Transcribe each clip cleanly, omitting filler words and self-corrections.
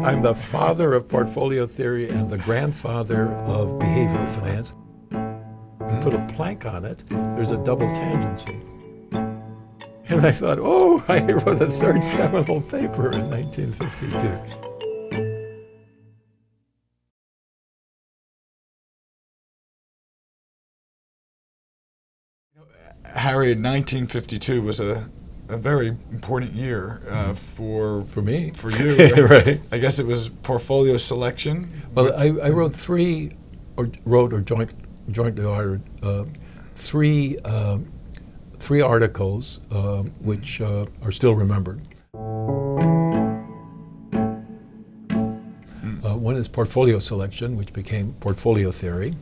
I'm the father of portfolio theory and the grandfather of behavioral finance. You put a plank on it, there's a double tangency. And I thought, oh, I wrote a third seminal paper in 1952. Harry, 1952 was a very important year for me, for you. Right. I guess it was portfolio selection. Well, I wrote jointly authored three articles which are still remembered. One is portfolio selection, which became portfolio theory.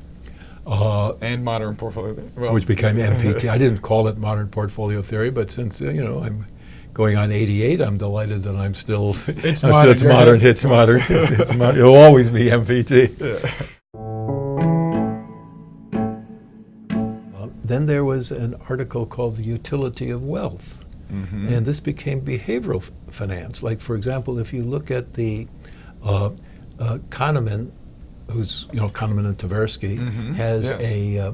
And modern portfolio theory. Well, which became MPT. I didn't call it modern portfolio theory, but since I'm going on 88, I'm delighted that I'm still. It's modern. It's modern. It's modern. It's modern. It'll always be MPT. Yeah. Then there was an article called "The Utility of Wealth," and this became behavioral finance. Like, for example, if you look at the Kahneman, who's Kahneman and Tversky, has a.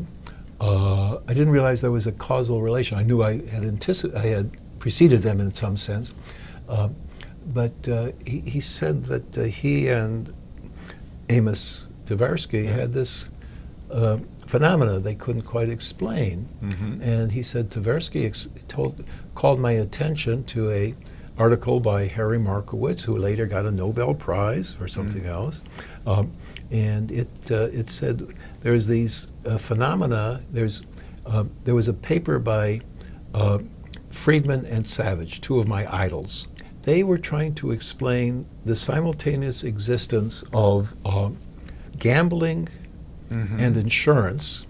I didn't realize there was a causal relation. I knew I had preceded them in some sense, but he said that he and Amos Tversky had this phenomena they couldn't quite explain, and he said Tversky called my attention to a article by Harry Markowitz, who later got a Nobel Prize for something else. And it said there's these phenomena. There was a paper by Friedman and Savage, two of my idols. They were trying to explain the simultaneous existence of gambling and insurance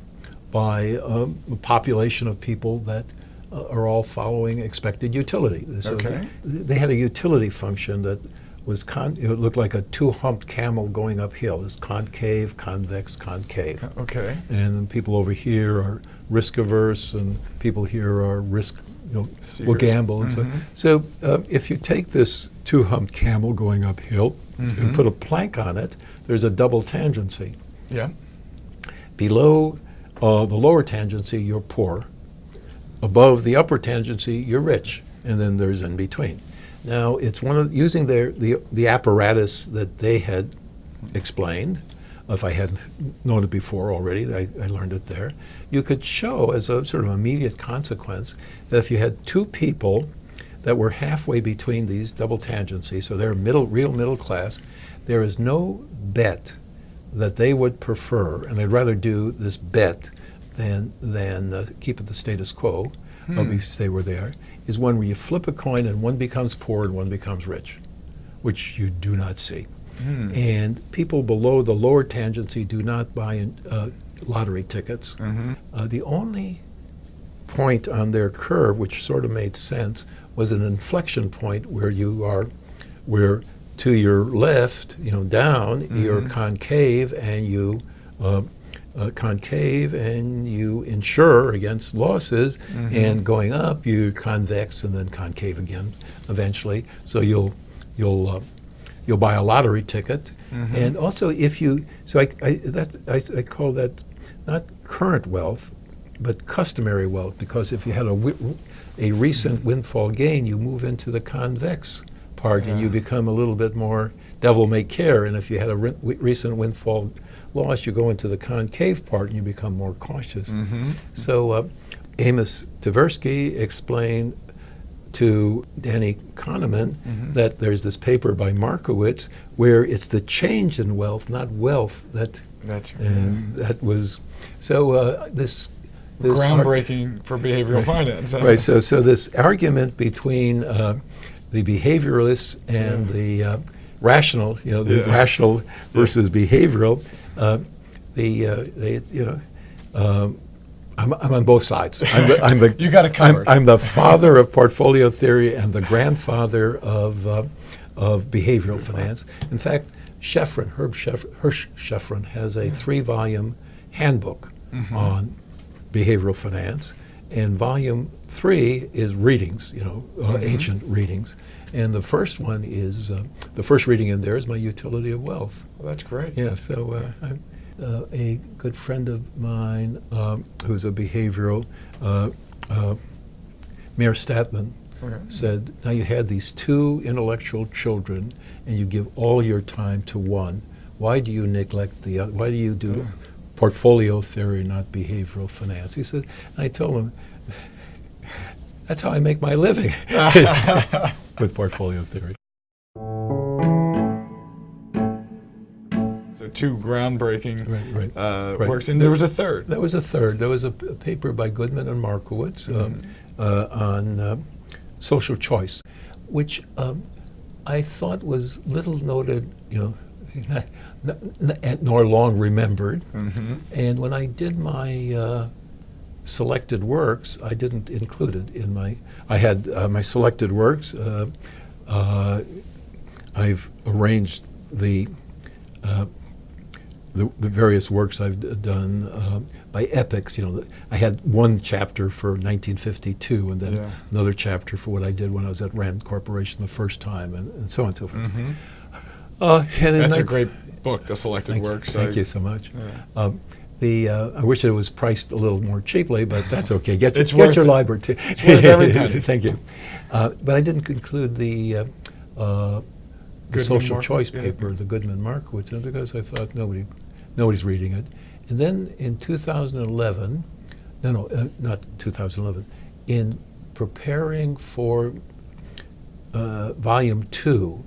by a population of people that are all following expected utility. So they had a utility function that was it looked like a two-humped camel going uphill. It's concave, convex, concave. Okay. And people over here are risk averse, and people here are risk, will gamble. And so if you take this two-humped camel going uphill and put a plank on it, there's a double tangency. Yeah. Below the lower tangency, you're poor. Above the upper tangency, you're rich, and then there's in between. Now, it's using the apparatus that they had explained. If I hadn't known it before already, I learned it there. You could show as a sort of immediate consequence that if you had two people that were halfway between these double tangencies, so they're real middle class, there is no bet that they would prefer, and they'd rather do this bet than keep it the status quo, if they were there, is one where you flip a coin and one becomes poor and one becomes rich, which you do not see. And people below the lower tangency do not buy lottery tickets. The only point on their curve, which sort of made sense, was an inflection point where to your left, down, you're concave, and you insure against losses, and going up, you're convex, and then concave again eventually. So you'll buy a lottery ticket, and also I call that not current wealth, but customary wealth, because if you had a recent windfall gain, you move into the convex part, and you become a little bit more devil may care. And if you had a recent windfall loss, you go into the concave part and you become more cautious. So Amos Tversky explained to Danny Kahneman that there's this paper by Markowitz where it's the change in wealth, not wealth, that was so this groundbreaking for behavioral finance. Right. So this argument between the behavioralists and the rational, the rational versus behavioral. I'm on both sides. You got it covered. I'm the father of portfolio theory and the grandfather of behavioral finance. In fact, Hirsch Sheffrin has a 3-volume handbook on behavioral finance, and volume 3 is readings, ancient readings, and the first one is the first reading in there is my Utility of Wealth. Well, that's great. Yeah, so a good friend of mine who's a behavioral, Mayor Statman, said, now you had these two intellectual children and you give all your time to one. Why do you neglect the other? Why do you do portfolio theory, not behavioral finance? He said, and I told him, that's how I make my living with portfolio theory. So two groundbreaking Right. works, and there was a third. There was a third. There was a paper by Goodman and Markowitz on social choice, which I thought was little noted, nor long remembered. And when I did my selected works, I didn't include it in my. I had my selected works. I've arranged the various works I've done by epochs. I had one chapter for 1952, and then another chapter for what I did when I was at Rand Corporation the first time, and so on and so forth. That's a great book, The Selected Works. Thank you so much. I wish it was priced a little more cheaply, but that's okay. Get your library. It's worth every penny. Thank you. But I didn't conclude the social choice paper, the Goodman Markowitz, because I thought nobody's reading it. And then in 2011, not 2011, in preparing for volume 2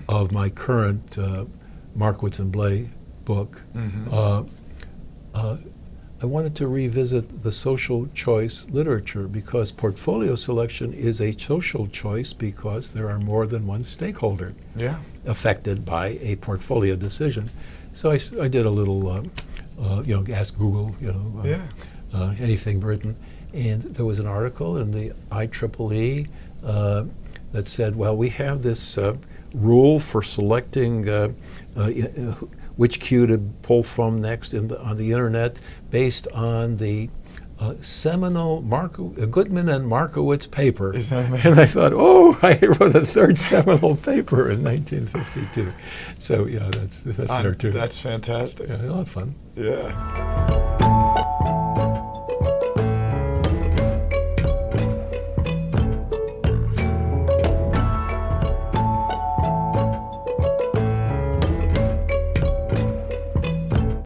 of my current Markowitz and Blay book, I wanted to revisit the social choice literature because portfolio selection is a social choice because there are more than one stakeholder affected by a portfolio decision. So I did a little, ask Google, anything written, and there was an article in the IEEE that said, well, we have this rule for selecting which queue to pull from next on the internet based on the seminal Goodman and Markowitz paper. And I thought, I wrote a third seminal paper in 1952. So, that's there too. That's fantastic. Yeah, a lot of fun. Yeah.